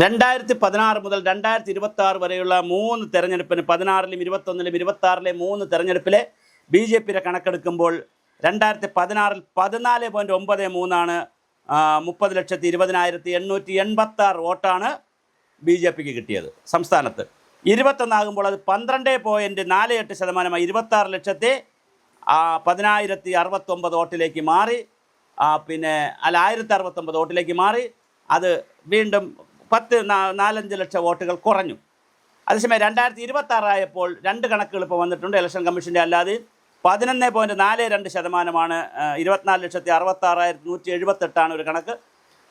2016 മുതൽ 2026 വരെയുള്ള 3 തെരഞ്ഞെടുപ്പിന് 16ലും 21ലും 26ലെ 3 തെരഞ്ഞെടുപ്പിലെ ബി ജെ പിയുടെ കണക്കെടുക്കുമ്പോൾ 2016 14.93 30,20,886 വോട്ടാണ് ബി ജെ പിക്ക് കിട്ടിയത് സംസ്ഥാനത്ത്. 21 ആകുമ്പോൾ അത് 12.48%, 26,10,069 വോട്ടിലേക്ക് മാറി. പിന്നെ 1069 വോട്ടിലേക്ക് മാറി. അത് വീണ്ടും 4-5 ലക്ഷം വോട്ടുകൾ കുറഞ്ഞു. അതേസമയം 2026 ആയപ്പോൾ 2 കണക്കുകൾ ഇപ്പോൾ വന്നിട്ടുണ്ട് ഇലക്ഷൻ കമ്മീഷൻ്റെ. അല്ലാതെ 11.42% 24,66,178 ഒരു കണക്ക്.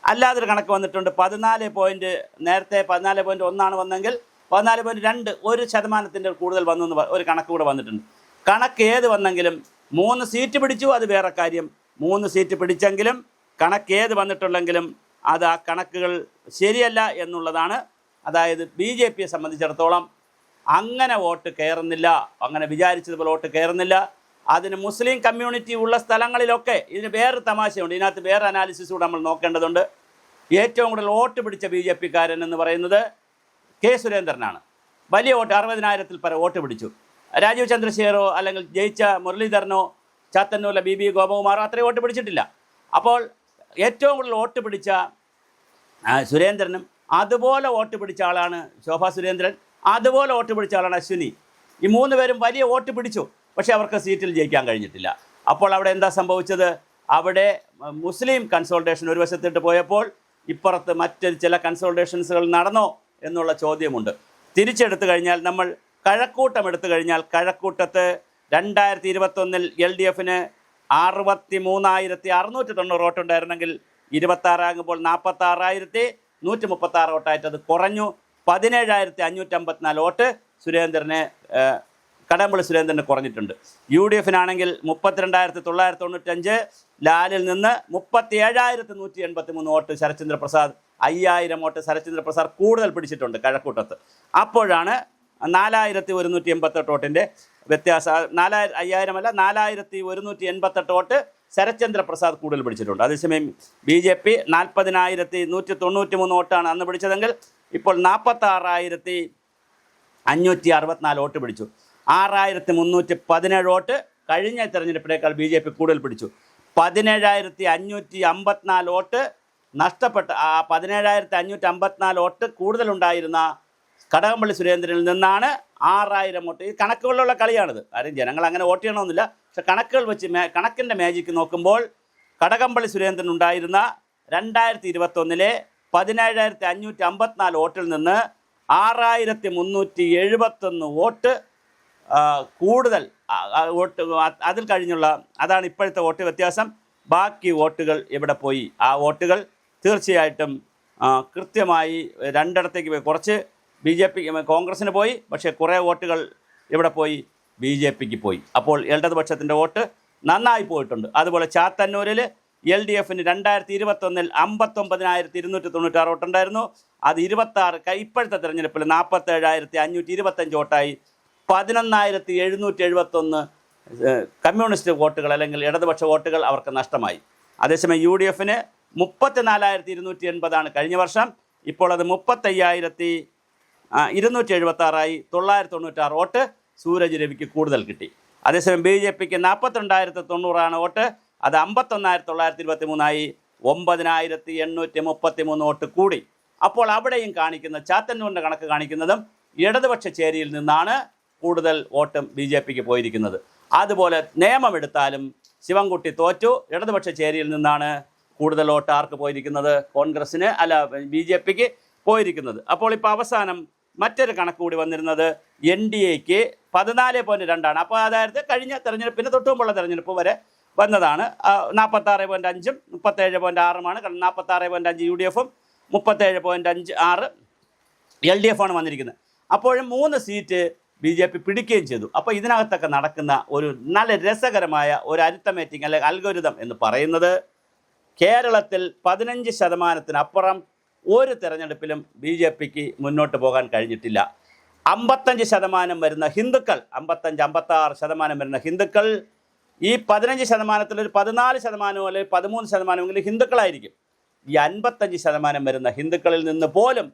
അല്ലാതൊരു കണക്ക് വന്നിട്ടുണ്ട് 14. നേരത്തെ 14.1 വന്നെങ്കിൽ 14.2 1% കൂടുതൽ വന്നു ഒരു കണക്ക് കൂടെ വന്നിട്ടുണ്ട്. കണക്ക് ഏത് വന്നെങ്കിലും 3 സീറ്റ് പിടിച്ചു, അത് വേറെ കാര്യം. 3 സീറ്റ് പിടിച്ചെങ്കിലും കണക്ക് ഏത് വന്നിട്ടുള്ളെങ്കിലും അത് ആ കണക്കുകൾ ശരിയല്ല എന്നുള്ളതാണ്. അതായത് ബി ജെ പിയെ സംബന്ധിച്ചിടത്തോളം അങ്ങനെ വോട്ട് കയറുന്നില്ല, അങ്ങനെ വിചാരിച്ചതുപോലെ വോട്ട് കയറുന്നില്ല. അതിന് മുസ്ലിം കമ്മ്യൂണിറ്റി ഉള്ള സ്ഥലങ്ങളിലൊക്കെ ഇതിന് വേറെ തമാശയുണ്ട്. ഇതിനകത്ത് വേറെ അനാലിസിസ് കൂടെ നമ്മൾ നോക്കേണ്ടതുണ്ട്. ഏറ്റവും കൂടുതൽ വോട്ട് പിടിച്ച ബി ജെ പിക്കാരൻ എന്ന് പറയുന്നത് കെ സുരേന്ദ്രനാണ്. വലിയ വോട്ട് 60,000-ൽ പരം വോട്ട് പിടിച്ചു. രാജീവ് ചന്ദ്രശേഖരോ അല്ലെങ്കിൽ ജയിച്ച മുരളീധരനോ ചാത്തന്നൂരിലെ ബി ഗോപകുമാറോ അത്രയും വോട്ട് പിടിച്ചിട്ടില്ല. അപ്പോൾ ഏറ്റവും കൂടുതൽ വോട്ട് പിടിച്ച സുരേന്ദ്രനും അതുപോലെ വോട്ട് പിടിച്ച ആളാണ് ശോഭാ സുരേന്ദ്രൻ, അതുപോലെ വോട്ട് പിടിച്ച ആളാണ് അശ്വിനി. ഈ 3 പേരും വലിയ വോട്ട് പിടിച്ചു, പക്ഷേ അവർക്ക് സീറ്റിൽ ജയിക്കാൻ കഴിഞ്ഞിട്ടില്ല. അപ്പോൾ അവിടെ എന്താ സംഭവിച്ചത്? അവിടെ മുസ്ലിം കൺസോൾട്ടേഷൻ ഒരു വശത്തിട്ട് പോയപ്പോൾ ഇപ്പുറത്ത് മറ്റ് ചില കൺസോൾട്ടേഷൻസുകൾ നടന്നോ എന്നുള്ള ചോദ്യമുണ്ട്. തിരിച്ചെടുത്തു കഴിഞ്ഞാൽ നമ്മൾ കഴക്കൂട്ടം എടുത്തു കഴിഞ്ഞാൽ കഴക്കൂട്ടത്ത് 2021 എൽ ഡി എഫിന് 63,690 വോട്ടുണ്ടായിരുന്നെങ്കിൽ 26 ആകുമ്പോൾ 46,136 വോട്ടായിട്ട് അത് കുറഞ്ഞു. 17,554 വോട്ട് സുരേന്ദ്രന് കടകംപള്ളി സുരേന്ദ്രന് കുറഞ്ഞിട്ടുണ്ട്. യു ഡി എഫിനാണെങ്കിൽ 32,995, ലാലിൽ നിന്ന് 37,183 വോട്ട് ശരത്ചന്ദ്ര പ്രസാദ്, 5,000 വോട്ട് ശരത്ചന്ദ്ര പ്രസാദ് കൂടുതൽ പിടിച്ചിട്ടുണ്ട് കഴക്കൂട്ടത്ത്. അപ്പോഴാണ് 4,188 വോട്ടിൻ്റെ വ്യത്യാസം. 5,000 അല്ല, 4,188 വോട്ട് ശരത്ചന്ദ്ര പ്രസാദ് കൂടുതൽ പിടിച്ചിട്ടുണ്ട്. അതേസമയം ബി ജെ പി 40,193 വോട്ടാണ് അന്ന് പിടിച്ചതെങ്കിൽ ഇപ്പോൾ 46,564 വോട്ട് പിടിച്ചു. 6,317 വോട്ട് കഴിഞ്ഞ തെരഞ്ഞെടുപ്പിനേക്കാൾ ബി ജെ പി കൂടുതൽ പിടിച്ചു. 17,554 വോട്ട് നഷ്ടപ്പെട്ട 17,554 വോട്ട് കൂടുതലുണ്ടായിരുന്ന കടകംപള്ളി സുരേന്ദ്രനിൽ നിന്നാണ് 6,000 വോട്ട്. ഈ കണക്കുകളിലുള്ള കളിയാണിത്. കാര്യം ജനങ്ങൾ അങ്ങനെ വോട്ട് ചെയ്യണമെന്നില്ല, പക്ഷെ കണക്കുകൾ വെച്ച് കണക്കിൻ്റെ മാജിക്ക് നോക്കുമ്പോൾ കടകംപള്ളി സുരേന്ദ്രൻ ഉണ്ടായിരുന്ന 2021 17,554 വോട്ടിൽ നിന്ന് 6,371 വോട്ട് കൂടുതൽ വോട്ട് അതിൽ കഴിഞ്ഞുള്ള അതാണ് ഇപ്പോഴത്തെ വോട്ട് വ്യത്യാസം. ബാക്കി വോട്ടുകൾ എവിടെ പോയി? ആ വോട്ടുകൾ തീർച്ചയായിട്ടും കൃത്യമായി 2 ഇടത്തേക്ക് പോയി. കുറച്ച് ബി ജെ പി കോൺഗ്രസ്സിന് പോയി, പക്ഷേ കുറേ വോട്ടുകൾ എവിടെ പോയി? ബി ജെ പിക്ക് പോയി. അപ്പോൾ ഇടതുപക്ഷത്തിൻ്റെ വോട്ട് നന്നായി പോയിട്ടുണ്ട്. അതുപോലെ ചാത്തന്നൂരിൽ എൽ ഡി എഫിന് 2021 59,296 വോട്ടുണ്ടായിരുന്നു. അത് 26 ഇപ്പോഴത്തെ തെരഞ്ഞെടുപ്പിൽ 47,525 വോട്ടായി. 11,771 കമ്മ്യൂണിസ്റ്റ് വോട്ടുകൾ അല്ലെങ്കിൽ ഇടതുപക്ഷ വോട്ടുകൾ അവർക്ക് നഷ്ടമായി. അതേസമയം യു ഡി എഫിന് 34,280 കഴിഞ്ഞ വർഷം. ഇപ്പോൾ അത് 35,276 996 വോട്ട് സൂരജ് രവിക്ക് കൂടുതൽ കിട്ടി. അതേസമയം ബി ജെ പിക്ക് 42,090 വോട്ട്. അത് 51,923 9,833 വോട്ട് കൂടി. അപ്പോൾ അവിടെയും കാണിക്കുന്ന ചാത്തന്നൂരിൻ്റെ കണക്ക് കാണിക്കുന്നതും ഇടതുപക്ഷ ചേരിയിൽ നിന്നാണ് കൂടുതൽ വോട്ടും ബി ജെ പിക്ക് പോയിരിക്കുന്നത്. അതുപോലെ നിയമമെടുത്താലും ശിവൻകുട്ടി തോറ്റു. ഇടതുപക്ഷ ചേരിയിൽ നിന്നാണ് കൂടുതൽ വോട്ട് ആർക്ക് പോയിരിക്കുന്നത്? കോൺഗ്രസ്സിന് അല്ല, ബി ജെ പിക്ക് പോയിരിക്കുന്നത്. അപ്പോൾ ഇപ്പോൾ അവസാനം മറ്റൊരു കണക്ക് കൂടി വന്നിരുന്നത് എൻ ഡി എക്ക് 14.2. അപ്പോൾ അതായത് കഴിഞ്ഞ തെരഞ്ഞെടുപ്പിന് തൊട്ടുമുമ്പുള്ള തെരഞ്ഞെടുപ്പ് വരെ വന്നതാണ്. 46.5-ഉം 37.6-ഉമാണ്. 46.5 യു ഡി എഫും 37.56 എൽ ഡി എഫാണ് വന്നിരിക്കുന്നത്. അപ്പോഴും 3 സീറ്റ് ബി ജെ പി പിടിക്കുകയും ചെയ്തു. അപ്പോൾ ഇതിനകത്തൊക്കെ നടക്കുന്ന ഒരു നല്ല രസകരമായ ഒരു അരിത്തമാറ്റിക് അല്ലെങ്കിൽ അൽഗോരിതം എന്ന് പറയുന്നത് കേരളത്തിൽ 15%-അപ്പുറം ഒരു തെരഞ്ഞെടുപ്പിലും ബി ജെ പിക്ക് മുന്നോട്ട് പോകാൻ കഴിഞ്ഞിട്ടില്ല. 55% വരുന്ന ഹിന്ദുക്കൾ, 55-56% വരുന്ന ഹിന്ദുക്കൾ, ഈ 15%-ൽ ഒരു 14% അല്ലെങ്കിൽ 13% ഹിന്ദുക്കളായിരിക്കും. ഈ 55% വരുന്ന ഹിന്ദുക്കളിൽ നിന്ന് പോലും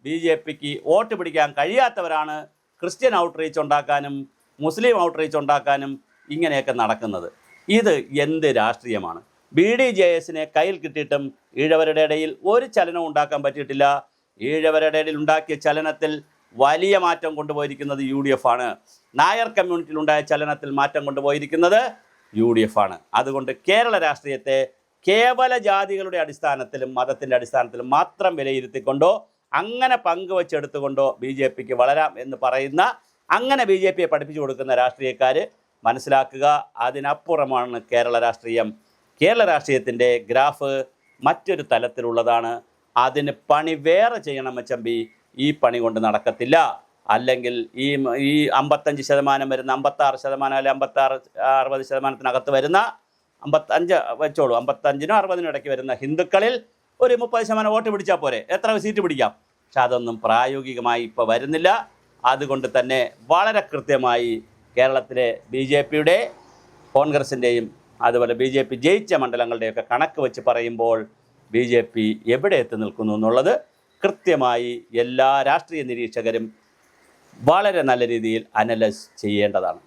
BJPക്ക് വോട്ട് പിടിക്കാൻ കഴിയാത്തവരാണ് ക്രിസ്ത്യൻ ഔട്ട്റീച്ച് ഉണ്ടാക്കാനും മുസ്ലിം ഔട്ട്റീച്ച് ഉണ്ടാക്കാനും ഇങ്ങനെയൊക്കെ നടക്കുന്നത്. ഇത് എന്ത് രാഷ്ട്രീയമാണ്? BDJSനെ കയ്യിൽ കിട്ടിയിട്ടും ഈഴവരുടെ ഇടയിൽ ഒരു ചലനവും ഉണ്ടാക്കാൻ പറ്റിയിട്ടില്ല. ഈഴവരുടെ ഇടയിൽ ഉണ്ടാക്കിയ ചലനത്തിൽ വലിയ മാറ്റം കൊണ്ടുപോയിരിക്കുന്നത് UDF ആണ്. നായർ കമ്മ്യൂണിറ്റിയിലുണ്ടായ ചലനത്തിൽ മാറ്റം കൊണ്ടുപോയിരിക്കുന്നത് UDF ആണ്. അതുകൊണ്ട് കേരള രാഷ്ട്രീയത്തെ കേവല ജാതികളുടെ അടിസ്ഥാനത്തിലും മതത്തിൻ്റെ അടിസ്ഥാനത്തിലും മാത്രം വിലയിരുത്തിക്കൊണ്ടോ അങ്ങനെ പങ്കുവെച്ചെടുത്തുകൊണ്ടോ BJPക്ക് വളരാം എന്ന് പറയുന്ന, അങ്ങനെ BJPയെ പഠിപ്പിച്ചു കൊടുക്കുന്ന രാഷ്ട്രീയക്കാർ മനസ്സിലാക്കുക, അതിനപ്പുറമാണ് കേരള രാഷ്ട്രീയം. കേരള രാഷ്ട്രീയത്തിൻ്റെ ഗ്രാഫ് മറ്റൊരു തലത്തിലുള്ളതാണ്. അതിന് പണി വേറെ ചെയ്യണം MHMB. ഈ പണി കൊണ്ട് നടക്കത്തില്ല. അല്ലെങ്കിൽ ഈ 55% വരുന്ന 56% അല്ലെങ്കിൽ 56-60% വരുന്ന 55 വെച്ചോളൂ, 55-നും 60-നും ഇടയ്ക്ക് വരുന്ന ഹിന്ദുക്കളിൽ ഒരു 30% വോട്ട് പിടിച്ചാൽ പോരെ, എത്ര സീറ്റ് പിടിക്കാം? പക്ഷെ അതൊന്നും പ്രായോഗികമായി ഇപ്പോൾ വരുന്നില്ല. അതുകൊണ്ട് തന്നെ വളരെ കൃത്യമായി കേരളത്തിലെ BJPയുടെ കോൺഗ്രസിൻ്റെയും അതുപോലെ BJP ജയിച്ച മണ്ഡലങ്ങളുടെയൊക്കെ കണക്ക് വെച്ച് പറയുമ്പോൾ BJP എവിടെ എത്തി നിൽക്കുന്നു എന്നുള്ളത് കൃത്യമായി എല്ലാ രാഷ്ട്രീയ നിരീക്ഷകരും വളരെ നല്ല രീതിയിൽ അനലൈസ് ചെയ്യേണ്ടതാണ്.